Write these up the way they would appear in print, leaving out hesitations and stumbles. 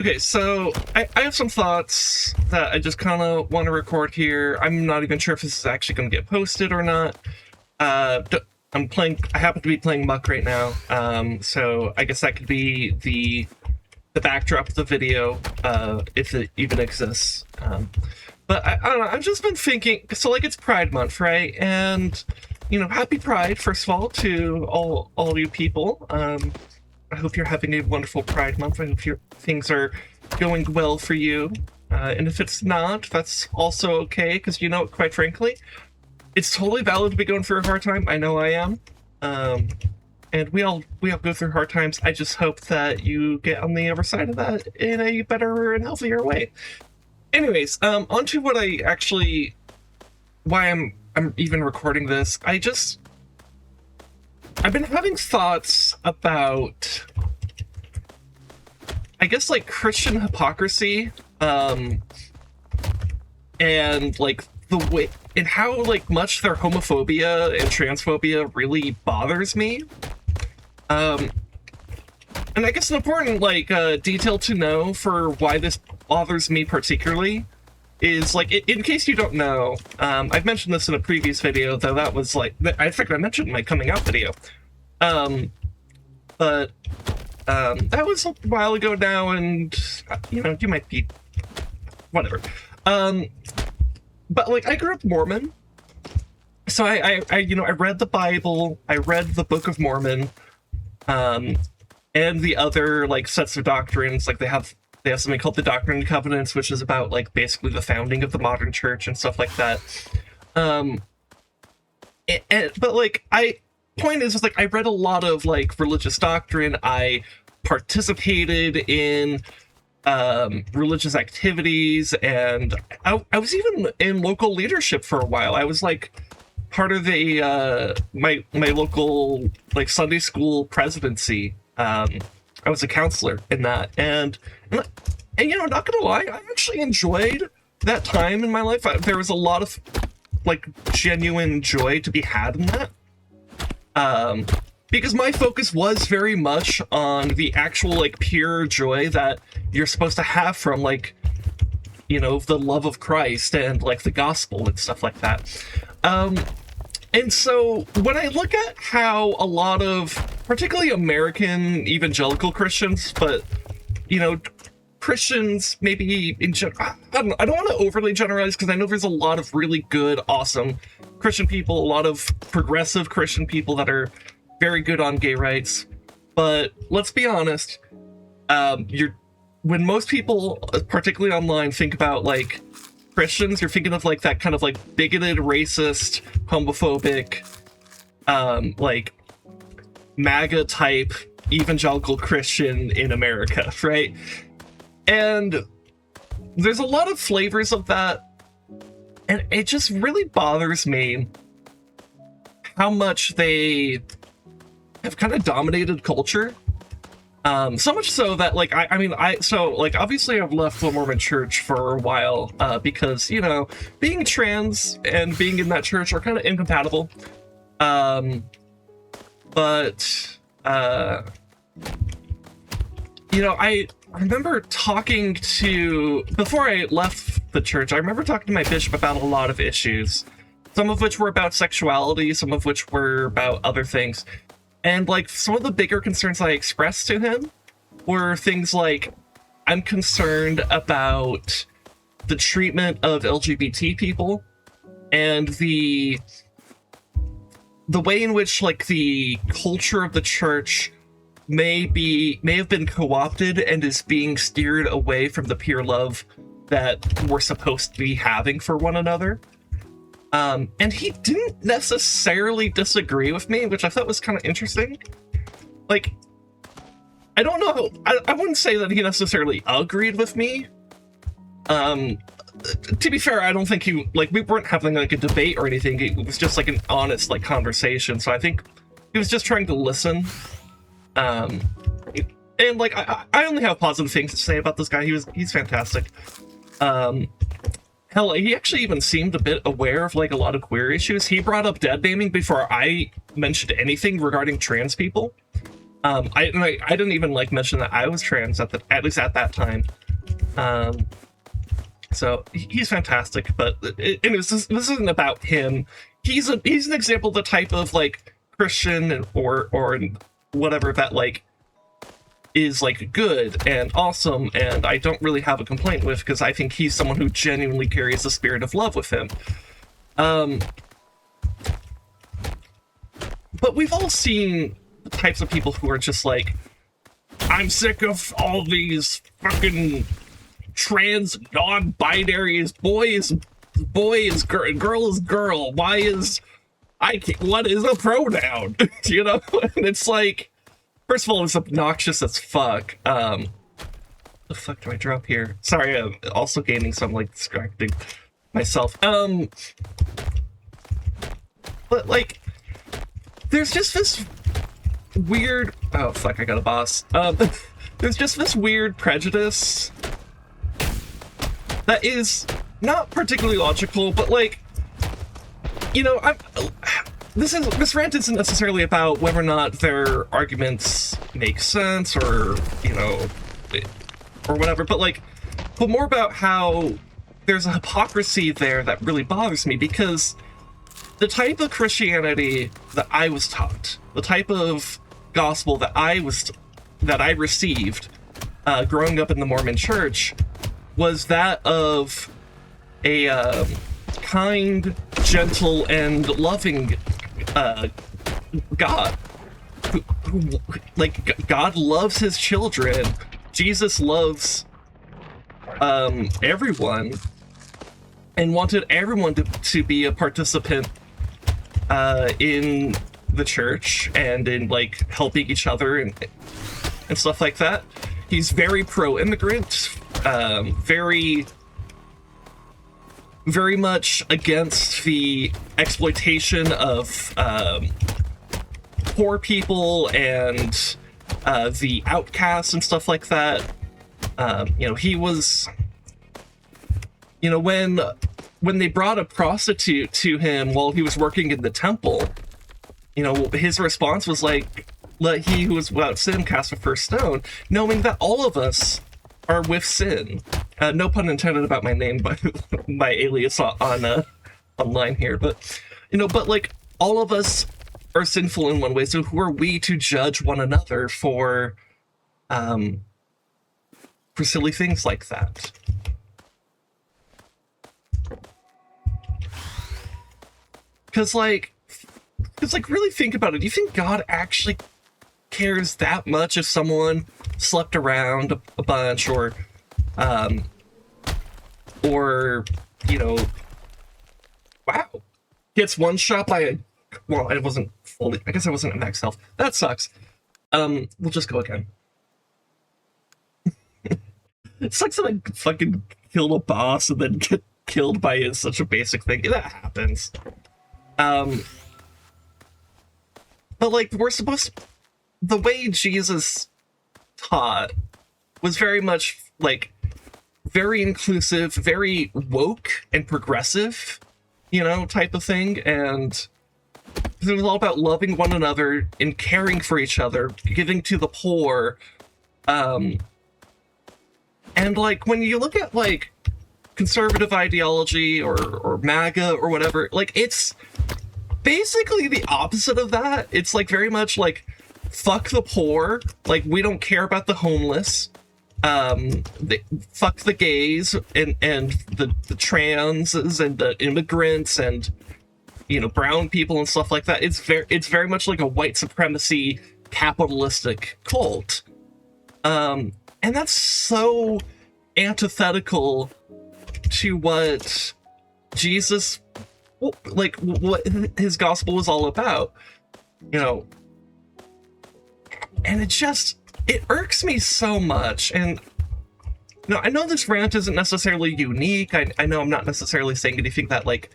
Okay, so I have some thoughts that I just kind of want to record here. I'm not even sure if this is actually going to get posted or not. I happen to be playing Muck right now, so I guess that could be the backdrop of the video, if it even exists. But I don't know, I've just been thinking, so like it's Pride Month, right? And, you know, happy Pride, first of all, to all you people. I hope you're having a wonderful Pride Month. I hope things are going well for you. And if it's not, that's also okay, because, you know, quite frankly, it's totally valid to be going through a hard time. I know I am. And we all go through hard times. I just hope that you get on the other side of that in a better and healthier way. Anyways, on to what I actually... why I'm even recording this. I've been having thoughts about, I guess, like, Christian hypocrisy, and, like, the way, and how, like, much their homophobia and transphobia really bothers me. And I guess an important, like, detail to know for why this bothers me particularly is, like, in case you don't know, I've mentioned this in a previous video, though that was, like, I think I mentioned in my coming out video. But that was a while ago now, and, you know, you might be... whatever. But, like, I grew up Mormon, so I you know, I read the Bible, I read the Book of Mormon, and the other, like, sets of doctrines. Like, they have something called the Doctrine and Covenants, which is about, like, basically the founding of the modern church and stuff like that. But, like, point is, like, I read a lot of, like, religious doctrine. I participated in religious activities, and I was even in local leadership for a while. I was, like, part of the my local, like, Sunday school presidency. I was a counselor in that, and you know, not gonna lie, I actually enjoyed that time in my life. There was a lot of, like, genuine joy to be had in that, because my focus was very much on the actual, like, pure joy that you're supposed to have from, like, you know, the love of Christ and, like, the gospel and stuff like that. And so when I look at how a lot of, particularly American evangelical Christians, but, you know, Christians maybe in general, I don't want to overly generalize, because I know there's a lot of really good, awesome Christian people, a lot of progressive Christian people that are very good on gay rights. But let's be honest, when most people, particularly online, think about, like, Christians, you're thinking of, like, that kind of, like, bigoted, racist, homophobic, like, MAGA type evangelical Christian in America, right? And there's a lot of flavors of that, and it just really bothers me how much they have kind of dominated culture. So much so that, like, so, like, obviously I've left the Mormon church for a while, because, you know, being trans and being in that church are kind of incompatible. But, you know, I remember talking to, before I left the church, I remember talking to my bishop about a lot of issues, some of which were about sexuality, some of which were about other things. And, like, some of the bigger concerns I expressed to him were things like, I'm concerned about the treatment of LGBT people, and the way in which, like, the culture of the church may have been co-opted and is being steered away from the pure love that we're supposed to be having for one another. And he didn't necessarily disagree with me, which I thought was kind of interesting. Like, I don't know, I wouldn't say that he necessarily agreed with me. To be fair, I don't think he, like, we weren't having, like, a debate or anything. It was just, like, an honest, like, conversation. So I think he was just trying to listen. And, like, I only have positive things to say about this guy. He's fantastic. Hell, he actually even seemed a bit aware of, like, a lot of queer issues. He brought up dead naming before I mentioned anything regarding trans people. I didn't even like mention that I was trans at least at that time. So he's fantastic, but this isn't about him. He's an example of the type of like Christian or whatever that like is like good and awesome, and I don't really have a complaint with, because I think he's someone who genuinely carries the spirit of love with him. But we've all seen the types of people who are just like, I'm sick of all these fucking trans non-binaries. Boy is girl is girl. What is a pronoun? You know? And it's like, first of all, it's obnoxious as fuck. The fuck do I drop here? Sorry, I'm also gaining some like distracting myself. But like, there's just this weird, oh fuck, I got a boss. There's just this weird prejudice that is not particularly logical, but like, you know, this rant isn't necessarily about whether or not their arguments make sense or, you know, or whatever, but more about how there's a hypocrisy there that really bothers me, because the type of Christianity that I was taught, the type of gospel that I received growing up in the Mormon church, was that of a kind, gentle, and loving God. Who, like, God loves his children. Jesus loves everyone, and wanted everyone to be a participant in the church and in like helping each other and stuff like that. He's very pro-immigrant, very much against the exploitation of poor people and the outcasts and stuff like that. You know, he was, you know, when they brought a prostitute to him while he was working in the temple, you know, his response was like, let he who is without sin cast the first stone, knowing that all of us are with sin. No pun intended about my name, but my alias on online here, but, you know, but like, all of us are sinful in one way, so who are we to judge one another for silly things like that? Because really think about it. Do you think God actually cares that much if someone slept around a bunch, or you know, wow, gets one shot by a, well, I wasn't fully, I guess I wasn't at max health. That sucks. We'll just go again. It sucks that I fucking kill a boss and then get killed by such a basic thing. That happens. But like, we're supposed to, the way Jesus taught was very much like very inclusive, very woke and progressive, you know, type of thing. And it was all about loving one another and caring for each other, giving to the poor. And like, when you look at like conservative ideology or MAGA or whatever, like, it's basically the opposite of that. It's like very much like, fuck the poor, like, we don't care about the homeless, fuck the gays and the transes and the immigrants and, you know, brown people and stuff like that. It's very much like a white supremacy capitalistic cult. And that's so antithetical to what Jesus, like, what his gospel was all about, you know. And it irks me so much. And, you know, I know this rant isn't necessarily unique. I know I'm not necessarily saying anything that, like,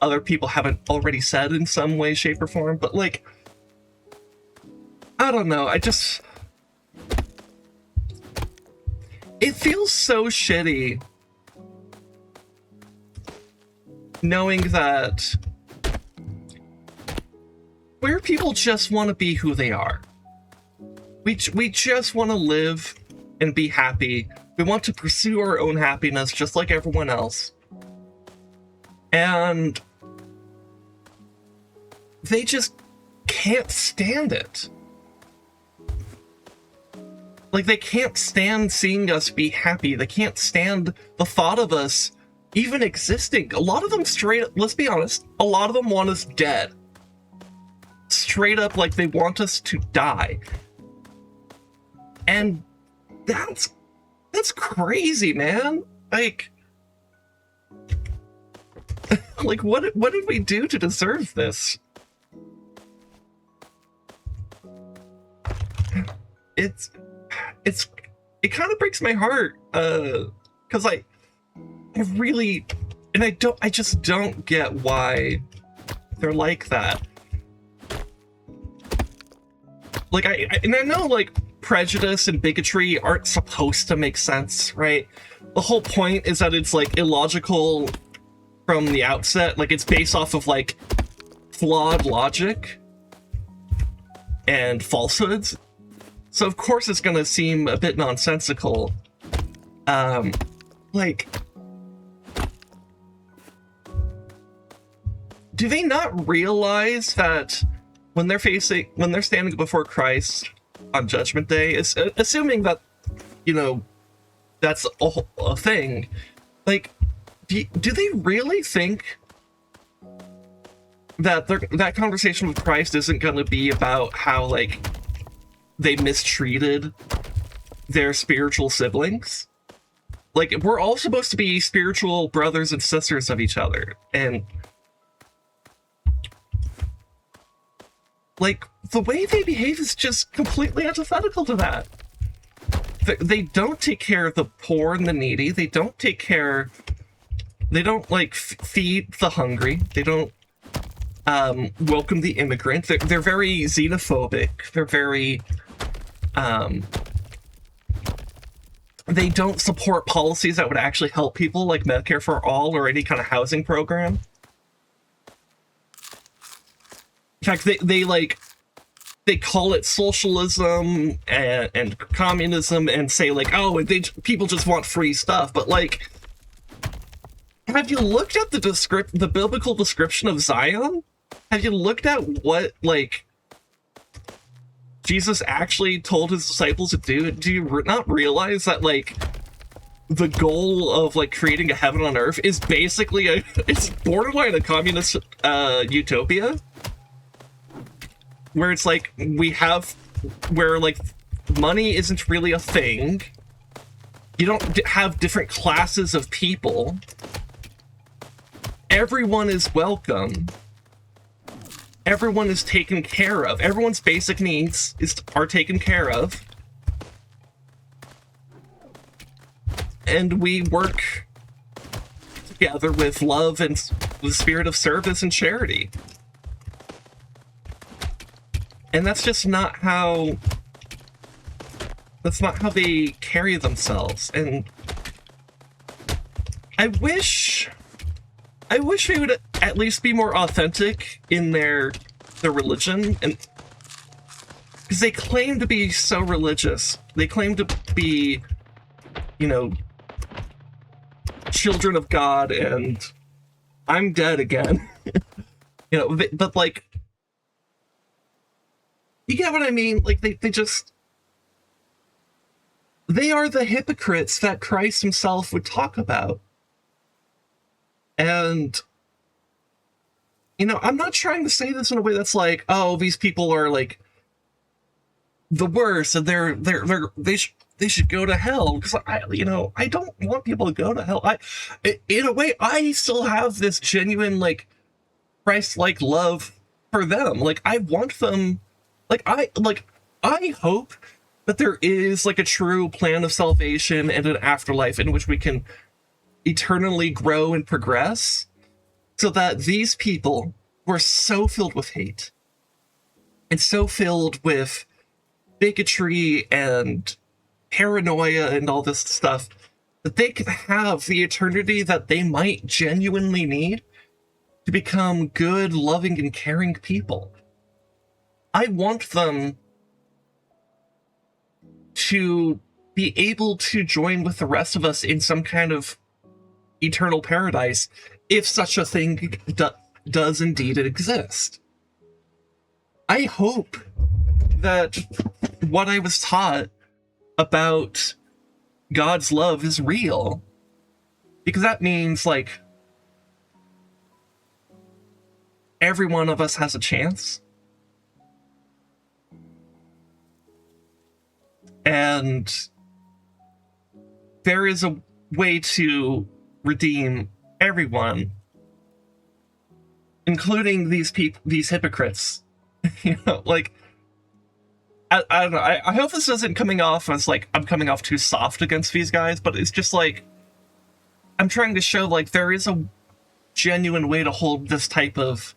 other people haven't already said in some way, shape, or form, but, like, I don't know, it feels so shitty knowing that queer people just want to be who they are. We just want to live and be happy. We want to pursue our own happiness just like everyone else. And they just can't stand it. Like, they can't stand seeing us be happy. They can't stand the thought of us even existing. A lot of them straight up, let's be honest, a lot of them want us dead. Straight up, like, they want us to die. And that's crazy, man. Like, like, what did we do to deserve this? It kind of breaks my heart, because I really, and I just don't get why they're like that. Like, I know, like, prejudice and bigotry aren't supposed to make sense, right? The whole point is that it's, like, illogical from the outset. Like, it's based off of, like, flawed logic and falsehoods. So of course it's gonna seem a bit nonsensical. Like, do they not realize that when they're standing before Christ on Judgment Day, assuming that, you know, that's a thing, like, do they really think that that conversation with Christ isn't gonna be about how, like, they mistreated their spiritual siblings? Like, we're all supposed to be spiritual brothers and sisters of each other, and like, the way they behave is just completely antithetical to that. They don't take care of the poor and the needy. They don't like feed the hungry. They don't welcome the immigrant. They're very xenophobic. They're very they don't support policies that would actually help people, like Medicare for All or any kind of housing program. In fact, they call it socialism and communism and say, like, oh, people just want free stuff. But, like, have you looked at the biblical description of Zion? Have you looked at what, like, Jesus actually told his disciples to do? Do you not realize that, like, the goal of, like, creating a heaven on earth is basically it's borderline a communist utopia? Where it's like, where, like, money isn't really a thing. You don't have different classes of people. Everyone is welcome. Everyone is taken care of. Everyone's basic needs are taken care of. And we work together with love and the spirit of service and charity. And that's just not how they carry themselves. And I wish they would at least be more authentic in their religion, and because they claim to be so religious. They claim to be, you know, children of God, and I'm dead again. You know, but, like, you get what I mean? Like, they are the hypocrites that Christ himself would talk about. And, you know, I'm not trying to say this in a way that's like, oh, these people are, like, the worst, and they should go to hell, because I don't want people to go to hell. In a way, I still have this genuine, like, Christ-like love for them. Like, I want them. I hope that there is, like, a true plan of salvation and an afterlife in which we can eternally grow and progress, so that these people who are so filled with hate and so filled with bigotry and paranoia and all this stuff, that they can have the eternity that they might genuinely need to become good, loving, and caring people. I want them to be able to join with the rest of us in some kind of eternal paradise, if such a thing does indeed exist. I hope that what I was taught about God's love is real, because that means, like, every one of us has a chance. And there is a way to redeem everyone, including these hypocrites. You know, like, I don't know. I hope this isn't coming off as like I'm coming off too soft against these guys, but it's just like I'm trying to show, like, there is a genuine way to hold this type of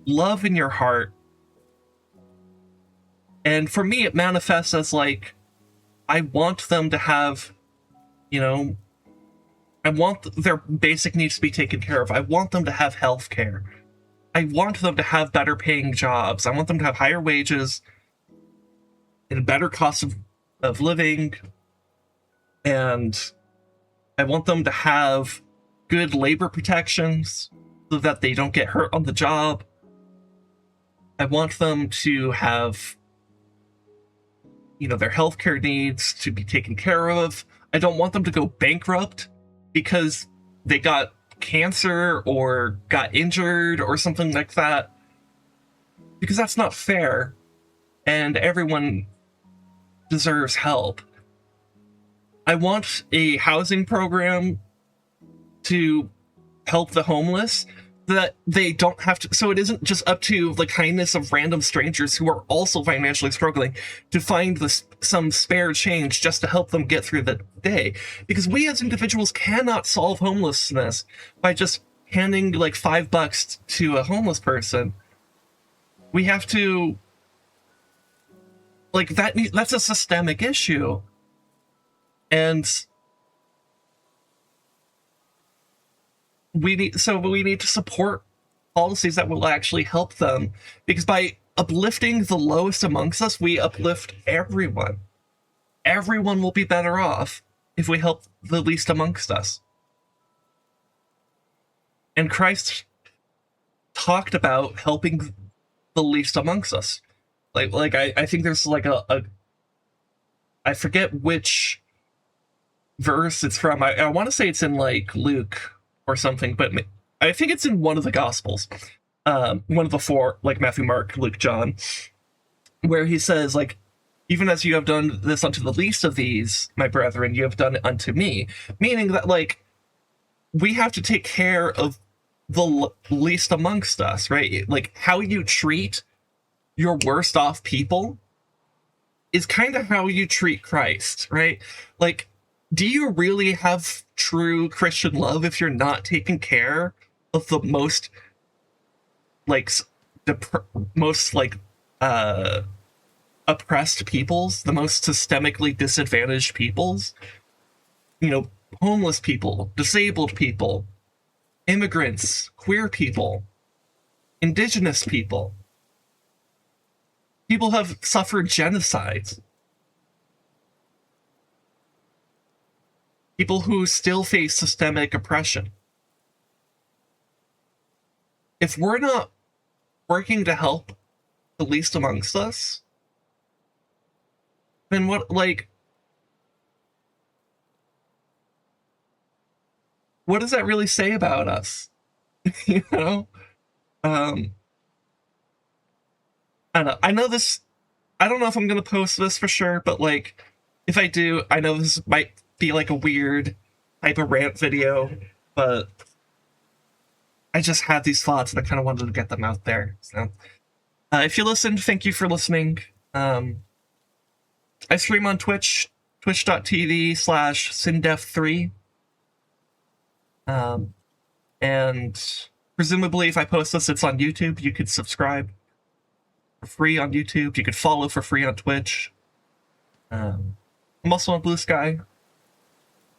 love in your heart. And for me, it manifests as, like, I want them to have, you know, I want their basic needs to be taken care of. I want them to have health care. I want them to have better paying jobs. I want them to have higher wages and a better cost of living. And I want them to have good labor protections so that they don't get hurt on the job. I want them to have, you know, their healthcare needs to be taken care of. I don't want them to go bankrupt because they got cancer or got injured or something like that, because that's not fair, and everyone deserves help. I want a housing program to help the homeless, that they don't have to, so it isn't just up to the kindness of random strangers who are also financially struggling to find some spare change just to help them get through the day. Because we as individuals cannot solve homelessness by just handing like $5 to a homeless person. We have to, like, that's a systemic issue. And we need to support policies that will actually help them, because by uplifting the lowest amongst us, we uplift everyone. Everyone will be better off if we help the least amongst us. And Christ talked about helping the least amongst us. I think there's like I forget which verse it's from. I want to say it's in like Luke or something, but I think it's in one of the Gospels, one of the four, like Matthew, Mark, Luke, John, where he says, like, even as you have done this unto the least of these, my brethren, you have done it unto me. Meaning that, like, we have to take care of the least amongst us, right? Like, how you treat your worst off people is kind of how you treat Christ, right? Like, do you really have true Christian love if you're not taking care of the most, like, oppressed peoples, the most systemically disadvantaged peoples? You know, homeless people, disabled people, immigrants, queer people, indigenous people. People have suffered genocides. People who still face systemic oppression. If we're not working to help the least amongst us, then what does that really say about us? You know? I don't know. I don't know if I'm gonna post this for sure, but, like, if I do, I know this might be like a weird type of rant video, but I just had these thoughts and I kind of wanted to get them out there. So, if you listened, thank you for listening. I stream on Twitch, twitch.tv/SindEf3. And presumably if I post this, it's on YouTube. You could subscribe for free on YouTube. You could follow for free on Twitch. I'm also on Blue Sky.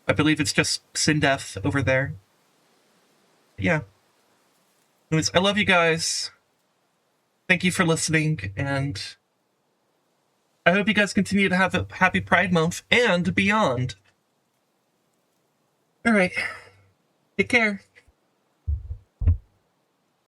I believe it's just SindEf over there. Yeah. Anyways, I love you guys. Thank you for listening, and I hope you guys continue to have a happy Pride Month and beyond. All right. Take care.